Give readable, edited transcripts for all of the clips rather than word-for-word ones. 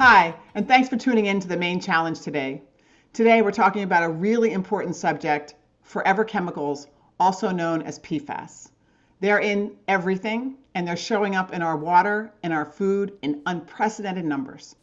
Hi, and thanks for tuning in to the Maine Challenge today. Today we're talking about a really important subject, forever chemicals, also known as PFAS. They're in everything, and they're showing up in our water and our food in unprecedented numbers.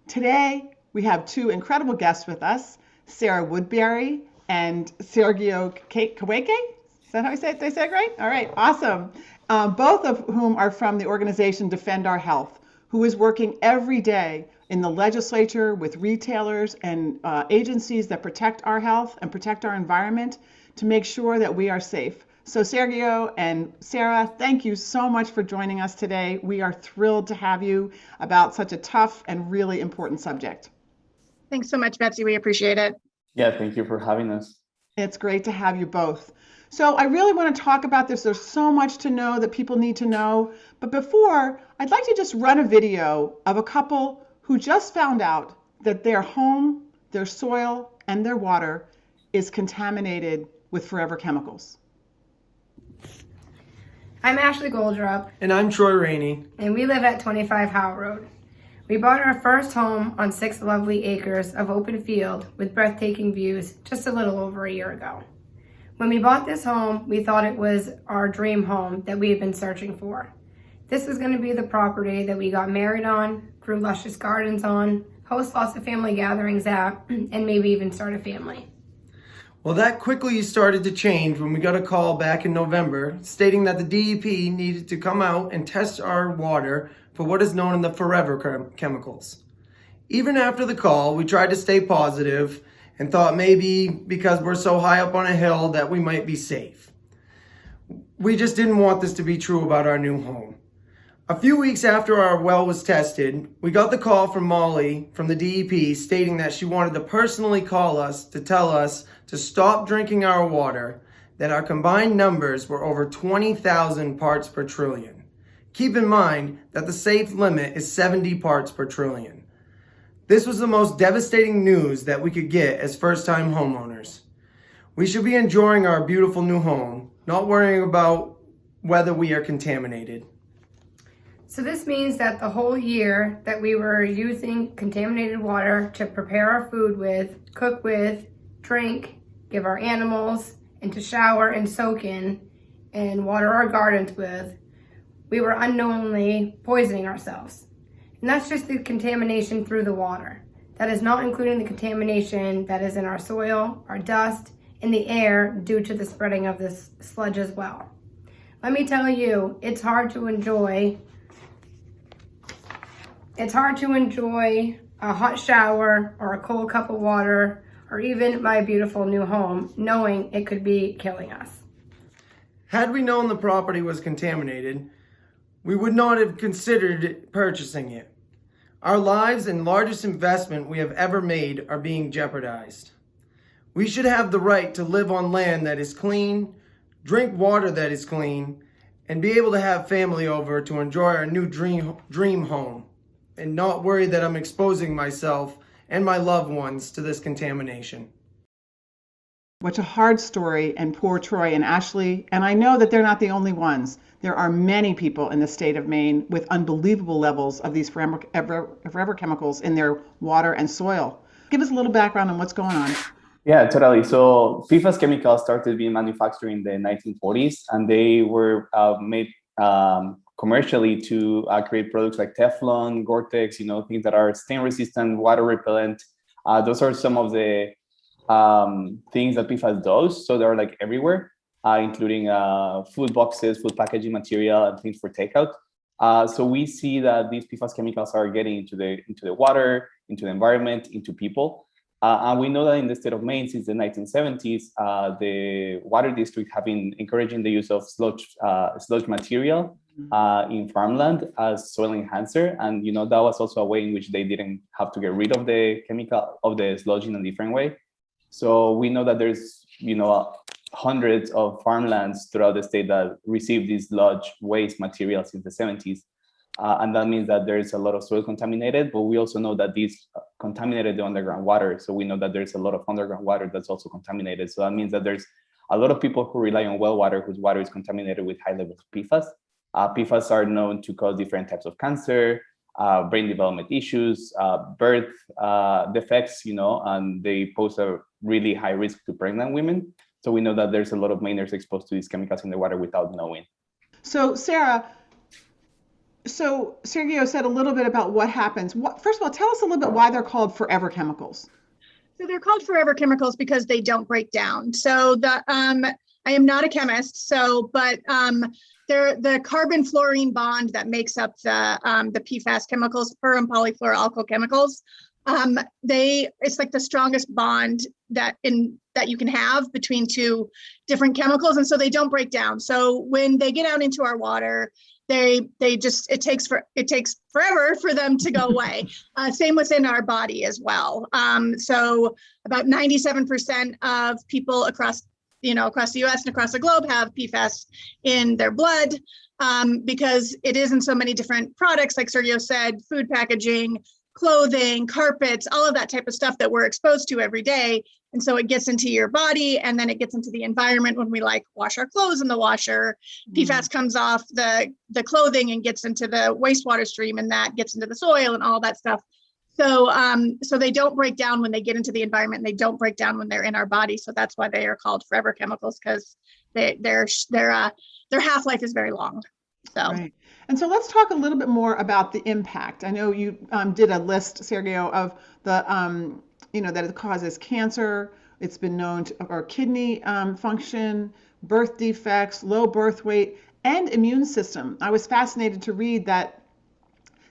Today we have two incredible guests with us, Sarah Woodbury and Sergio Cahueque. Is that how I say it? Did I say it right? All right, awesome. Both of whom are from the organization Defend Our Health, who is working every day in the legislature with retailers and agencies that protect our health and protect our environment to make sure that we are safe. So Sergio and Sarah, thank you so much for joining us today. We are thrilled to have you about such a tough and really important subject. Thanks so much, Betsy. We appreciate it. Yeah, thank you for having us. It's great to have you both. So I really want to talk about this. There's so much to know that people need to know. But before, I'd like to just run a video of a couple who just found out that their home, their soil, and their water is contaminated with forever chemicals. I'm Ashley Goldrup. And I'm Troy Rainey. And we live at 25 Howe Road. We bought our first home on 6 lovely acres of open field with breathtaking views just a little over a year ago. When we bought this home, we thought it was our dream home that we had been searching for. This was going to be the property that we got married on, grew luscious gardens on, host lots of family gatherings at, and maybe even start a family. Well, that quickly started to change when we got a call back in November stating that the DEP needed to come out and test our water for what is known as the forever chemicals. Even after the call, we tried to stay positive and thought maybe because we're so high up on a hill that we might be safe. We just didn't want this to be true about our new home. A few weeks after our well was tested, we got the call from Molly from the DEP stating that she wanted to personally call us to tell us to stop drinking our water, that our combined numbers were over 20,000 parts per trillion. Keep in mind that the safe limit is 70 parts per trillion. This was the most devastating news that we could get as first-time homeowners. We should be enjoying our beautiful new home, not worrying about whether we are contaminated. So this means that the whole year that we were using contaminated water to prepare our food with, cook with, drink, give our animals, and to shower and soak in, and water our gardens with, we were unknowingly poisoning ourselves. And that's just the contamination through the water. That is not including the contamination that is in our soil, our dust, and the air due to the spreading of this sludge as well. Let me tell you, it's hard to enjoy a hot shower or a cold cup of water or even my beautiful new home, knowing it could be killing us. Had we known the property was contaminated, we would not have considered purchasing it. Our lives and largest investment we have ever made are being jeopardized. We should have the right to live on land that is clean, drink water that is clean, and be able to have family over to enjoy our new dream home, and not worry that I'm exposing myself and my loved ones to this contamination. What a hard story, and poor Troy and Ashley, and I know that they're not the only ones. There are many people in the state of Maine with unbelievable levels of these forever chemicals in their water and soil. Give us a little background on what's going on. Yeah, totally. So PFAS chemicals started being manufactured in the 1940s, and they were made commercially to create products like Teflon, Gore-Tex, things that are stain resistant, water repellent. Those are some of the things that PFAS does. So they're like everywhere, including food boxes, food packaging material, and things for takeout. So we see that these PFAS chemicals are getting into the water, into the environment, into people. And we know that in the state of Maine since the 1970s, the water district have been encouraging the use of sludge material in farmland as soil enhancer. And that was also a way in which they didn't have to get rid of the chemical of the sludge in a different way. So we know that there's hundreds of farmlands throughout the state that receive these sludge waste material since the 70s. And that means that there's a lot of soil contaminated, but we also know that these contaminated the underground water. So we know that there's a lot of underground water that's also contaminated. So that means that there's a lot of people who rely on well water whose water is contaminated with high levels of PFAS. PFAS are known to cause different types of cancer, brain development issues, birth defects, and they pose a really high risk to pregnant women. So we know that there's a lot of Mainers exposed to these chemicals in the water without knowing. So Sarah, so Sergio said a little bit about what happens. First of all, tell us a little bit why they're called forever chemicals. So they're called forever chemicals because they don't break down. So I am not a chemist, but they're the carbon fluorine bond that makes up the PFAS chemicals, per and polyfluoroalkyl chemicals. It's like the strongest bond that you can have between two different chemicals, and so they don't break down. So when they get out into our water, it takes forever for them to go away. Same within our body as well. So about 97% of people across the US and across the globe have PFAS in their blood, because it is in so many different products, like Sergio said, food packaging, clothing, carpets, all of that type of stuff that we're exposed to every day. And so it gets into your body, and then it gets into the environment when we wash our clothes in the washer. PFAS comes off the clothing and gets into the wastewater stream, and that gets into the soil and all that stuff. So they don't break down when they get into the environment, and they don't break down when they're in our body. So that's why they are called forever chemicals, because their half-life is very long. So. Right. And so let's talk a little bit more about the impact. I know you did a list, Sergio, of the that it causes cancer. It's been known or kidney function, birth defects, low birth weight, and immune system. I was fascinated to read that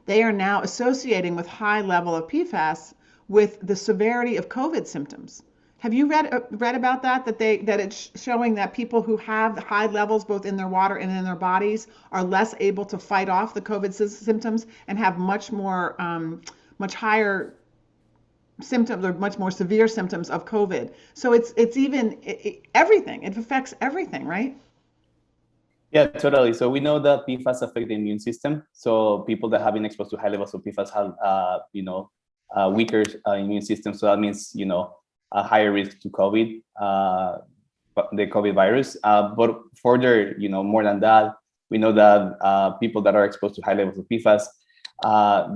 they are now associating with high level of PFAS with the severity of COVID symptoms. Have you read about that it's showing that people who have high levels both in their water and in their bodies are less able to fight off the COVID symptoms and have much higher symptoms or much more severe symptoms of COVID? So it's everything. It affects everything, right? Yeah, totally. So we know that PFAS affect the immune system. So people that have been exposed to high levels of PFAS have, a weaker immune system. So that means, a higher risk to COVID, the COVID virus. But further, more than that, we know that people that are exposed to high levels of PFAS,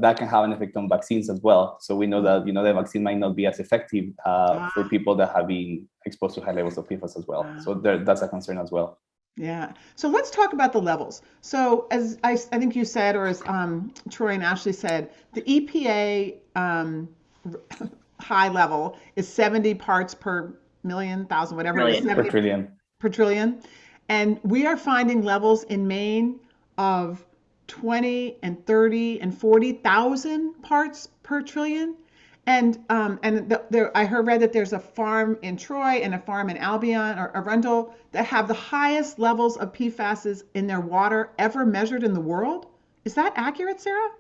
that can have an effect on vaccines as well. So we know that, the vaccine might not be as effective for people that have been exposed to high levels of PFAS as well. So that's a concern as well. Yeah. So let's talk about the levels. So as I think you said, or as Troy and Ashley said, the EPA high level is 70 parts per million, thousand, whatever it is. Per trillion. And we are finding levels in Maine of 20 and 30 and 40,000 parts per trillion. And I read that there's a farm in Troy and a farm in Albion or Arundel that have the highest levels of PFAS in their water ever measured in the world. Is that accurate, Sarah?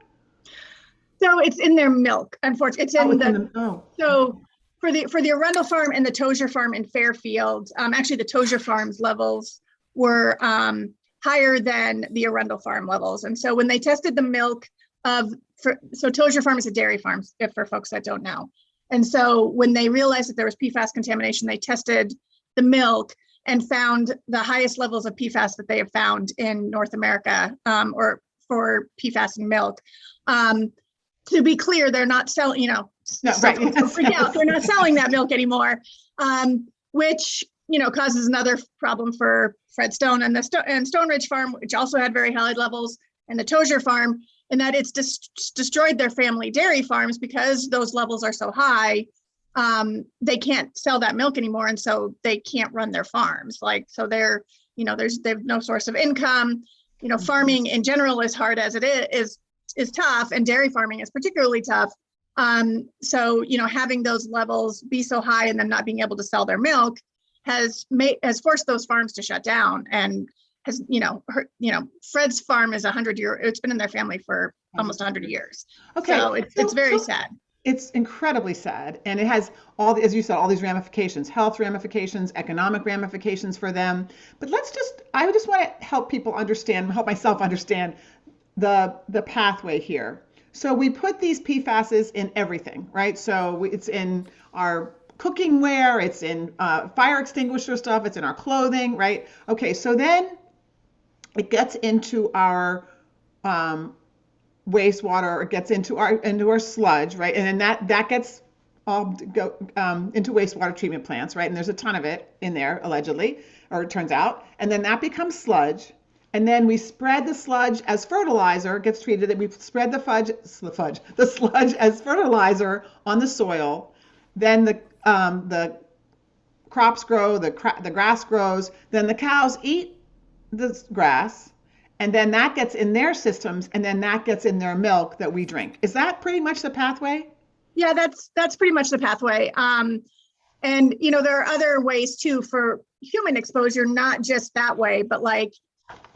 So it's in their milk, unfortunately. So for the Arundel farm and the Tozier farm in Fairfield, actually the Tozier farm's levels were higher than the Arundel farm levels. And so when they tested the milk so Tozier farm is a dairy farm, for folks that don't know. And so when they realized that there was PFAS contamination, they tested the milk and found the highest levels of PFAS that they have found in North America, or for PFAS in milk. To be clear, they're not selling, don't freak out. They're not selling that milk anymore, which, causes another problem for Fred Stone and and Stone Ridge Farm, which also had very high levels, and the Tozier Farm, and that it's destroyed their family dairy farms because those levels are so high. They can't sell that milk anymore, and so they can't run their farms. So they're, they've no source of income. Farming in general, as hard as it is tough, and dairy farming is particularly tough. So having those levels be so high and them not being able to sell their milk has forced those farms to shut down, and has Fred's farm is 100-year. It's been in their family for almost 100 years. Okay, so it's very sad. It's incredibly sad, and it has as you said, all these ramifications, health ramifications, economic ramifications for them. But I just want to help people understand, help myself understand the pathway here. So we put these PFASs in everything, right? So it's in our cooking ware, it's in fire extinguisher stuff, it's in our clothing, right? Okay, so then it gets into our wastewater, or it gets into our sludge, right? And then that gets all go into wastewater treatment plants, right? And there's a ton of it in there, allegedly, or it turns out. And then that becomes sludge. And then we spread the sludge as fertilizer, gets treated, that we spread the sludge as fertilizer on the soil. Then the crops grow, the grass grows, then the cows eat the grass, and then that gets in their systems, and then that gets in their milk that we drink. Is that pretty much the pathway? Yeah, that's pretty much the pathway. And there are other ways too for human exposure, not just that way, but like,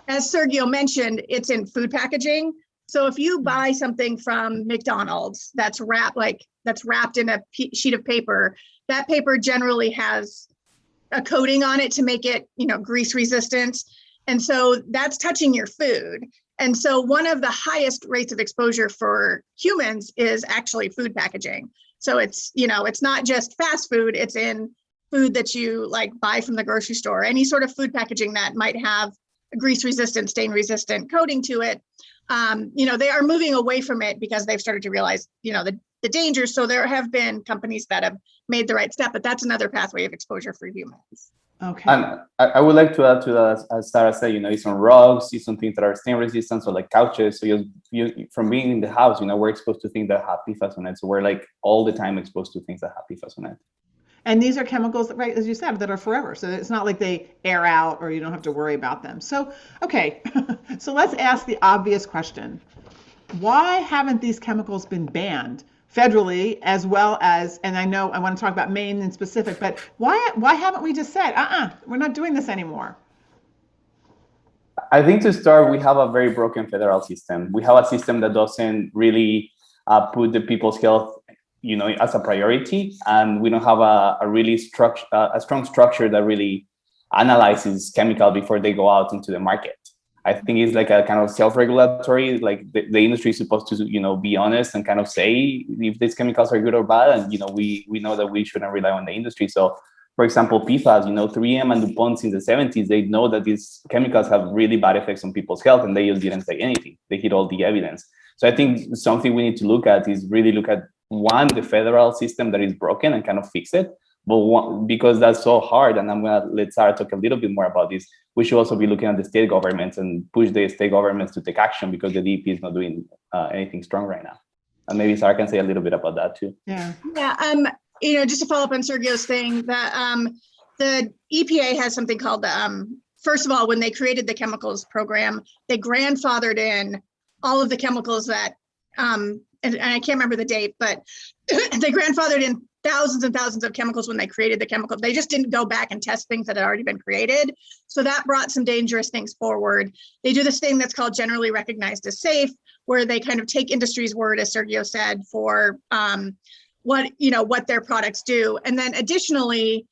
as Sergio mentioned, it's in food packaging. So if you buy something from McDonald's that's wrapped in a sheet of paper, that paper generally has a coating on it to make it, grease resistant. And so that's touching your food. And so one of the highest rates of exposure for humans is actually food packaging. So it's not just fast food, it's in food that you like buy from the grocery store, any sort of food packaging that might have a grease resistant, stain resistant coating to it. They are moving away from it because they've started to realize, the dangers. So there have been companies that have made the right step, but that's another pathway of exposure for humans. Okay. And I would like to add to that, as Sarah said, it's on rugs, it's on things that are stain resistant, so like couches. So you from being in the house, we're exposed to things that have PFAS on it. So we're like all the time exposed to things that have PFAS on it. And these are chemicals, right, as you said, that are forever. So it's not like they air out or you don't have to worry about them. So, okay, so let's ask the obvious question. Why haven't these chemicals been banned federally, as well as, and I know I want to talk about Maine in specific, but why haven't we just said, we're not doing this anymore? I think to start, we have a very broken federal system. We have a system that doesn't really put the people's health as a priority, and we don't have a really strong structure that really analyzes chemical before they go out into the market. I think it's like a kind of self-regulatory, like the industry is supposed to, be honest and kind of say if these chemicals are good or bad. And, we know that we shouldn't rely on the industry. So, for example, PFAS, 3M and DuPont in the 70s, they know that these chemicals have really bad effects on people's health, and they just didn't say anything. They hid all the evidence. So I think something we need to look at is really look at, one, the federal system that is broken and kind of fix it. But because that's so hard, and I'm going to let Sarah talk a little bit more about this, we should also be looking at the state governments and push the state governments to take action, because the DEP is not doing anything strong right now. And maybe Sarah can say a little bit about that too. Yeah. Just to follow up on Sergio's thing, that the EPA has something called first of all, when they created the chemicals program, they grandfathered in all of the chemicals that, and I can't remember the date, but they grandfathered in thousands and thousands of chemicals when they created the chemical. They just didn't go back and test things that had already been created. So that brought some dangerous things forward. They do this thing that's called generally recognized as safe, where they kind of take industry's word, as Sergio said, for what their products do. And then additionally,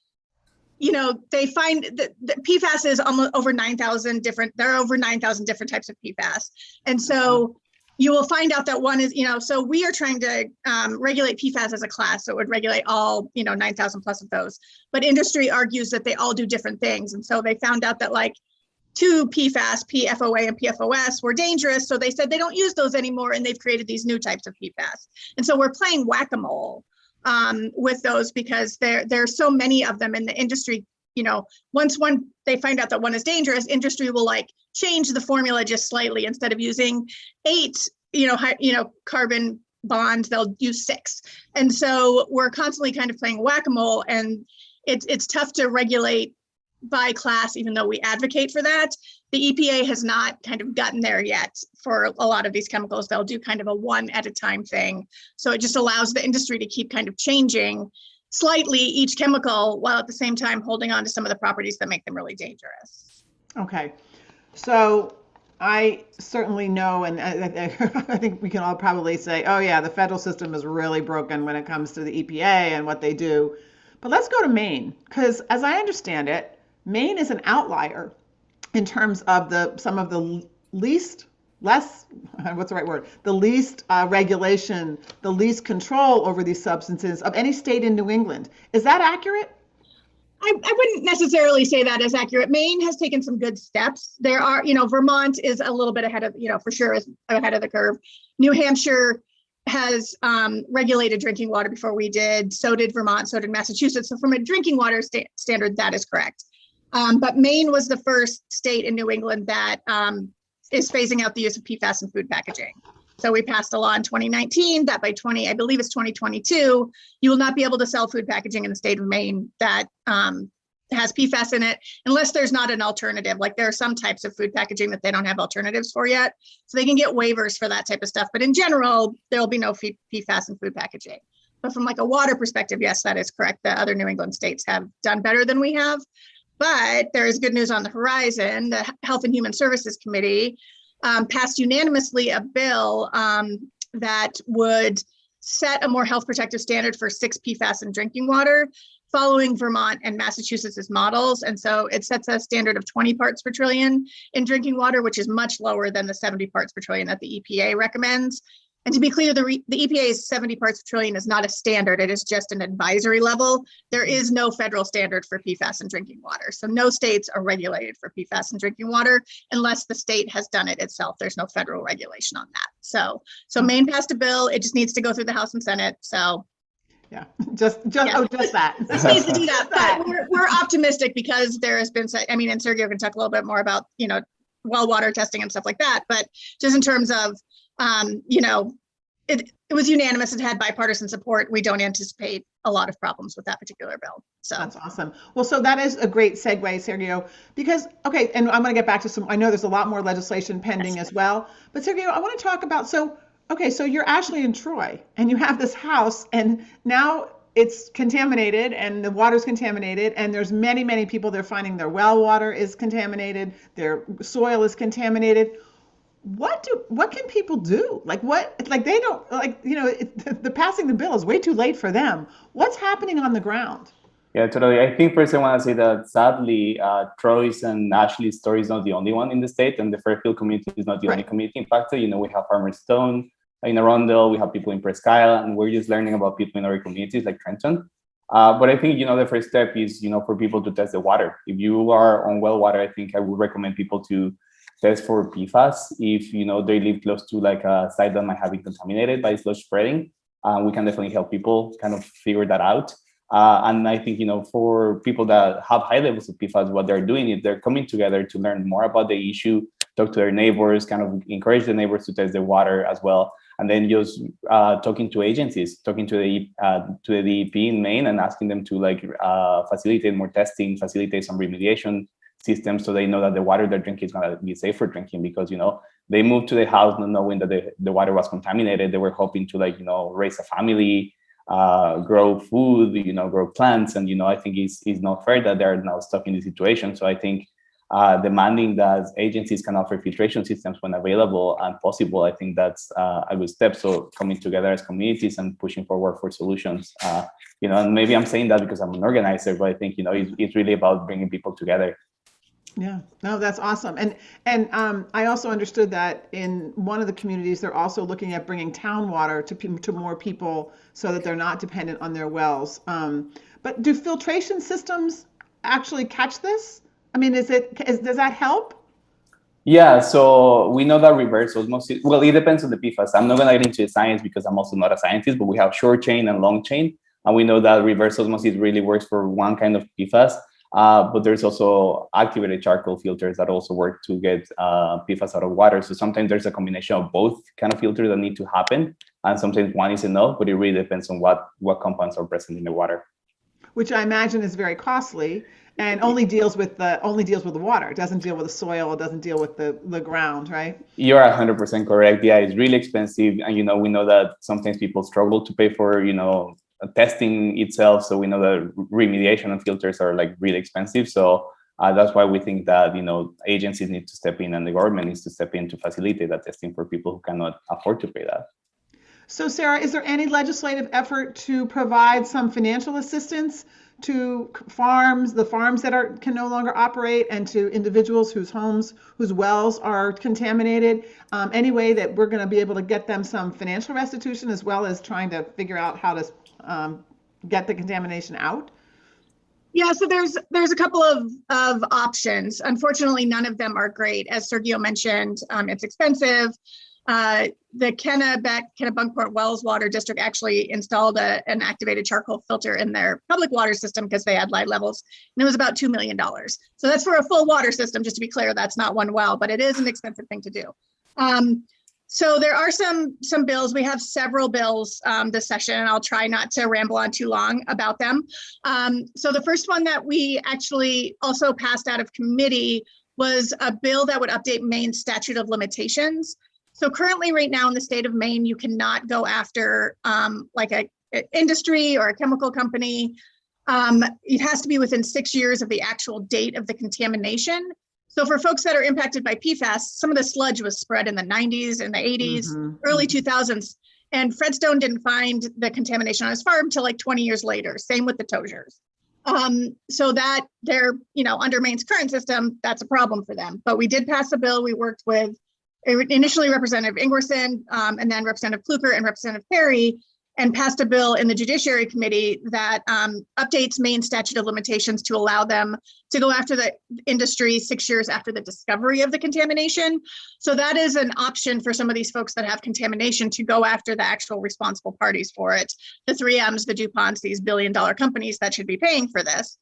they find that PFAS is almost over 9,000 different, there are over 9,000 different types of PFAS. And so you will find out that one is, so we are trying to regulate PFAS as a class. So it would regulate all, 9,000 plus of those. But industry argues that they all do different things. And so they found out that like 2 PFAS, PFOA and PFOS, were dangerous. So they said they don't use those anymore. And they've created these new types of PFAS. And so we're playing whack-a-mole with those, because there are so many of them in the industry. Once they find out that one is dangerous, industry will like change the formula just slightly. Instead of using 8, carbon bonds, they'll use 6. And so we're constantly kind of playing whack-a-mole, and it's tough to regulate by class, even though we advocate for that. The EPA has not kind of gotten there yet for a lot of these chemicals. They'll do kind of a one at a time thing. So it just allows the industry to keep kind of changing slightly each chemical, while at the same time holding on to some of the properties that make them really dangerous. Okay, so I certainly know, and I think we can all probably say, oh yeah, the federal system is really broken when it comes to the EPA and what they do. But let's go to Maine, because as I understand it, Maine is an outlier in terms of some of the least regulation, the least control over these substances of any state in New England. Is that accurate? I wouldn't necessarily say that is accurate. Maine has taken some good steps. There are, Vermont is a little bit ahead of, for sure is ahead of the curve. New Hampshire has regulated drinking water before we did. So did Vermont, so did Massachusetts. So from a drinking water standard, that is correct. But Maine was the first state in New England that is phasing out the use of PFAS in food packaging. So we passed a law in 2019 that by I believe it's 2022, you will not be able to sell food packaging in the state of Maine that has PFAS in it, unless there's not an alternative. Like there are some types of food packaging that they don't have alternatives for yet. So they can get waivers for that type of stuff. But in general, there will be no PFAS in food packaging. But from like a water perspective, yes, that is correct. The other New England states have done better than we have. But there is good news on the horizon. The Health and Human Services Committee passed unanimously a bill that would set a more health protective standard for 6 PFAS in drinking water, following Vermont and Massachusetts' models. And so it sets a standard of 20 parts per trillion in drinking water, which is much lower than the 70 parts per trillion that the EPA recommends. And to be clear, the EPA's 70 parts per trillion is not a standard. It is just an advisory level. There is no federal standard for PFAS in drinking water. So no states are regulated for PFAS in drinking water unless the state has done it itself. There's no federal regulation on that. So Maine passed a bill. It just needs to go through the House and Senate. So yeah, just that. Just needs to do that. But we're optimistic because there has been, and Sergio can talk a little bit more about, well water testing and stuff like that. But just in terms of, it was unanimous. It had bipartisan support. We don't anticipate a lot of problems with that particular bill. So that's awesome. Well, so that is a great segue, Sergio, because, okay, and I'm going to get back to I know there's a lot more legislation pending as well, but Sergio, I want to talk about, so you're actually in Troy and you have this house and now it's contaminated and the water's contaminated and there's many, many people, they're finding their well water is contaminated, their soil is contaminated. What can people do? They don't the passing the bill is way too late for them. What's happening on the ground? Yeah, totally. I think first I want to say that sadly, Troy's and Ashley's story is not the only one in the state, and the Fairfield community is not the only community impacted. We have Farmer Stone in Arundel, we have people in Presque Isle, and we're just learning about people in other communities like Trenton. But I think, the first step is, for people to test the water. If you are on well water, I think I would recommend people to test for PFAS if, they live close to like a site that might have been contaminated by sludge spreading. We can definitely help people kind of figure that out. And I think, for people that have high levels of PFAS, what they're doing is they're coming together to learn more about the issue, talk to their neighbors, kind of encourage the neighbors to test the water as well. And then just talking to agencies, talking to the DEP in Maine and asking them to facilitate more testing, facilitate some remediation systems so they know that the water they're drinking is going to be safe for drinking, because they moved to the house not knowing that the water was contaminated. They were hoping to raise a family, grow food, grow plants, and I think it's not fair that they're now stuck in this situation. So I think demanding that agencies can offer filtration systems when available and possible, I think that's a good step. So coming together as communities and pushing forward for solutions, and maybe I'm saying that because I'm an organizer, but I think it's really about bringing people together. Yeah, no, that's awesome. And I also understood that in one of the communities, they're also looking at bringing town water to more people so that they're not dependent on their wells. But do filtration systems actually catch this? Does that help? Yeah, so we know that reverse osmosis, well, it depends on the PFAS. I'm not going to get into the science because I'm also not a scientist, but we have short chain and long chain. And we know that reverse osmosis really works for one kind of PFAS. But there's also activated charcoal filters that also work to get PFAS out of water. So sometimes there's a combination of both kind of filters that need to happen. And sometimes one is enough, but it really depends on what compounds are present in the water. Which I imagine is very costly and only deals with the water. It doesn't deal with the soil. It doesn't deal with the ground, right? You're 100% correct. Yeah, it's really expensive. And, we know that sometimes people struggle to pay for, testing itself. So we know that remediation and filters are really expensive. So that's why we think that, agencies need to step in and the government needs to step in to facilitate that testing for people who cannot afford to pay that. So Sarah, is there any legislative effort to provide some financial assistance to the farms that can no longer operate, and to individuals whose wells are contaminated? Any way that we're going to be able to get them some financial restitution, as well as trying to figure out how to get the contamination out? Yeah, so there's a couple of options. Unfortunately, none of them are great. As Sergio mentioned, it's expensive. The Kennebunkport Wells Water District actually installed an activated charcoal filter in their public water system because they had lead levels, and it was about $2 million. So that's for a full water system, just to be clear, that's not one well, but it is an expensive thing to do. So there are some bills. We have several bills this session, and I'll try not to ramble on too long about them. So the first one that we actually also passed out of committee was a bill that would update Maine's statute of limitations. So currently right now in the state of Maine, you cannot go after like an industry or a chemical company. It has to be within 6 years of the actual date of the contamination. So for folks that are impacted by PFAS, some of the sludge was spread in the 90s and the 80s, early 2000s. And Fred Stone didn't find the contamination on his farm until like 20 years later. Same with the Tosiers. So that they're, under Maine's current system, that's a problem for them. But we did pass a bill. We worked with initially Representative Ingwerson, and then Representative Kluker and Representative Perry, and passed a bill in the Judiciary Committee that updates Maine statute of limitations to allow them to go after the industry 6 years after the discovery of the contamination. So that is an option for some of these folks that have contamination to go after the actual responsible parties for it. The 3Ms, the DuPonts, these billion-dollar companies that should be paying for this.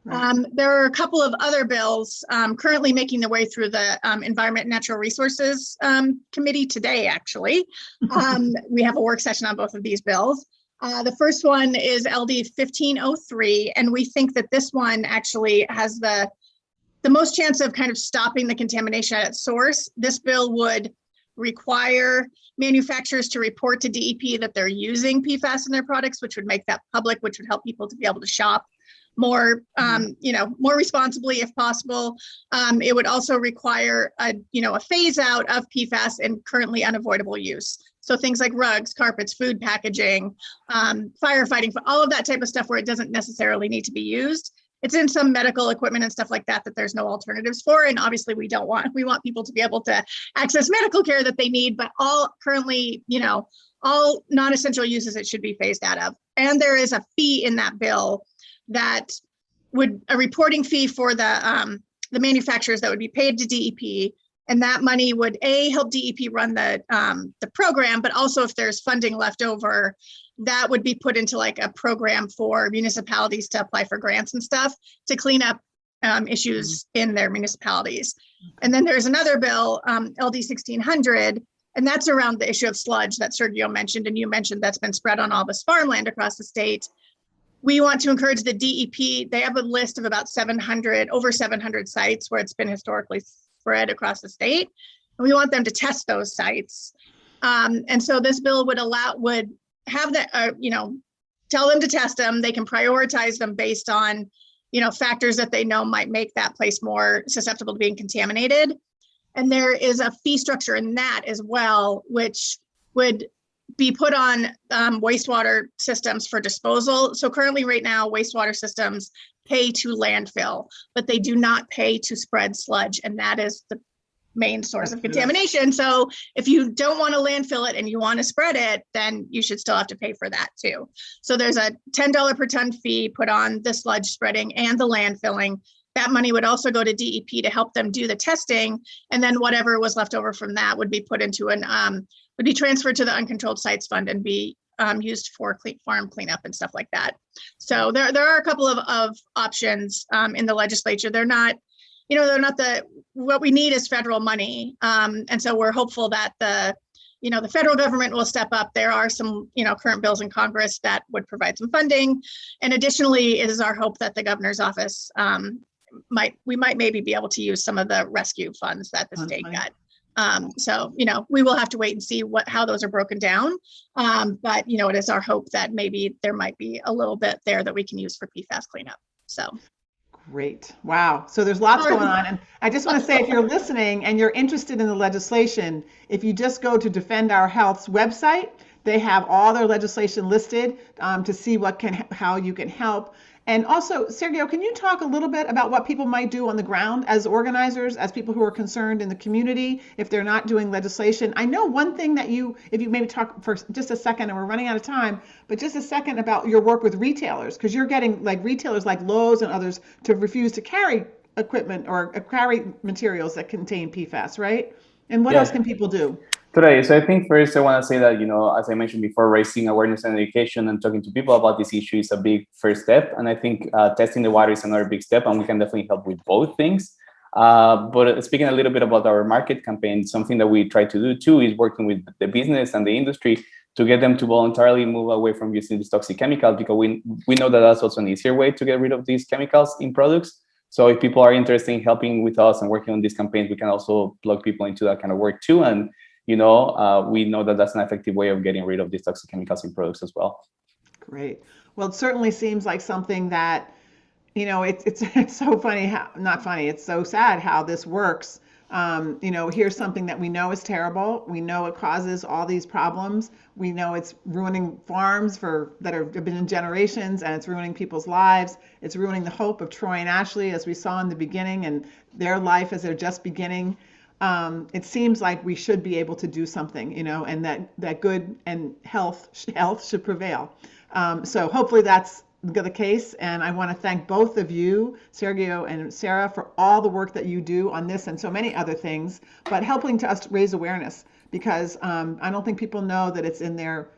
There are a couple of other bills currently making their way through the Environment and Natural Resources Committee today, actually. We have a work session on both of these bills. The first one is LD 1503, and we think that this one actually has the most chance of kind of stopping the contamination at its source. This bill would require manufacturers to report to DEP that they're using PFAS in their products, which would make that public, which would help people to be able to shop more, more responsibly if possible. It would also require a phase out of PFAS in currently unavoidable use. So things like rugs, carpets, food packaging, firefighting, all of that type of stuff where it doesn't necessarily need to be used. It's in some medical equipment and stuff like that there's no alternatives for. And obviously we want people to be able to access medical care that they need, but all currently, all non-essential uses it should be phased out of. And there is a fee in that bill that would a reporting fee for the manufacturers that would be paid to DEP, and that money would help DEP run the program, but also if there's funding left over, that would be put into like a program for municipalities to apply for grants and stuff to clean up issues in their municipalities. And then there's another bill, LD 1600, and that's around the issue of sludge that Sergio mentioned, and you mentioned that's been spread on all this farmland across the state. We want to encourage the DEP. They have a list of about over 700 sites where it's been historically spread across the state. And we want them to test those sites. And so this bill would have that, tell them to test them. They can prioritize them based on, factors that they know might make that place more susceptible to being contaminated. And there is a fee structure in that as well, which would be put on wastewater systems for disposal. So currently right now, wastewater systems pay to landfill, but they do not pay to spread sludge. And that is the main source of contamination. So if you don't want to landfill it and you want to spread it, then you should still have to pay for that too. So there's a $10 per ton fee put on the sludge spreading and the landfilling. That money would also go to DEP to help them do the testing. And then whatever was left over from that would be put into would be transferred to the Uncontrolled Sites Fund and be used for farm cleanup and stuff like that. So there are a couple of options in the legislature. They're not, what we need is federal money. And so we're hopeful that the federal government will step up. There are some, current bills in Congress that would provide some funding. And additionally, it is our hope that the governor's office we might maybe be able to use some of the rescue funds that the state got. So, we will have to wait and see how those are broken down. But, it is our hope that maybe there might be a little bit there that we can use for PFAS cleanup. So. Great. Wow. So there's lots going on. And I just want to say, if you're listening and you're interested in the legislation, if you just go to Defend Our Health's website, They have all their legislation listed to see how you can help. And also, Sergio, can you talk a little bit about what people might do on the ground as organizers, as people who are concerned in the community, if they're not doing legislation? I know one thing that if you maybe talk for just a second, and we're running out of time, but just a second about your work with retailers, because you're getting like retailers like Lowe's and others to refuse to carry equipment or carry materials that contain PFAS, right? And what else can people do? Today, so I think first I want to say that, as I mentioned before, raising awareness and education and talking to people about this issue is a big first step. And I think testing the water is another big step, and we can definitely help with both things. But speaking a little bit about our market campaign, something that we try to do too is working with the business and the industry to get them to voluntarily move away from using these toxic chemicals, because we know that that's also an easier way to get rid of these chemicals in products. So if people are interested in helping with us and working on these campaigns, we can also plug people into that kind of work too. And we know that that's an effective way of getting rid of these toxic chemicals in products as well. Great. Well, it certainly seems like something that, it's so funny how, not funny, it's so sad how this works. Here's something that we know is terrible. We know it causes all these problems. We know it's ruining farms that have been in generations, and it's ruining people's lives. It's ruining the hope of Troy and Ashley, as we saw in the beginning, and their life as they're just beginning. It seems like we should be able to do something, and that good and health should prevail. So hopefully that's the case. And I want to thank both of you, Sergio and Sarah, for all the work that you do on this and so many other things, but helping to us raise awareness, because I don't think people know that it's in their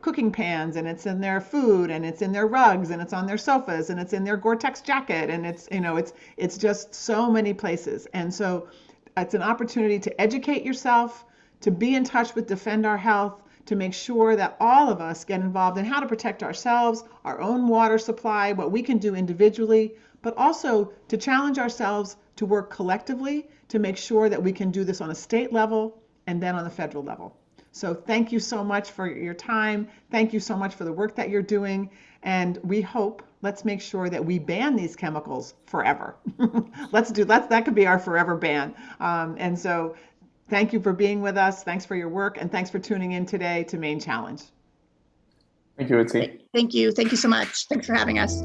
cooking pans, and it's in their food, and it's in their rugs, and it's on their sofas, and it's in their Gore-Tex jacket, and it's just so many places. And so it's an opportunity to educate yourself, to be in touch with Defend Our Health, to make sure that all of us get involved in how to protect ourselves, our own water supply, what we can do individually, but also to challenge ourselves to work collectively to make sure that we can do this on a state level and then on the federal level. So thank you so much for your time. Thank you so much for the work that you're doing. And let's make sure that we ban these chemicals forever. That could be our forever ban. And so thank you for being with us. Thanks for your work. And thanks for tuning in today to Maine Challenge. Thank you, Betsy. Thank you. Thank you so much. Thanks for having us.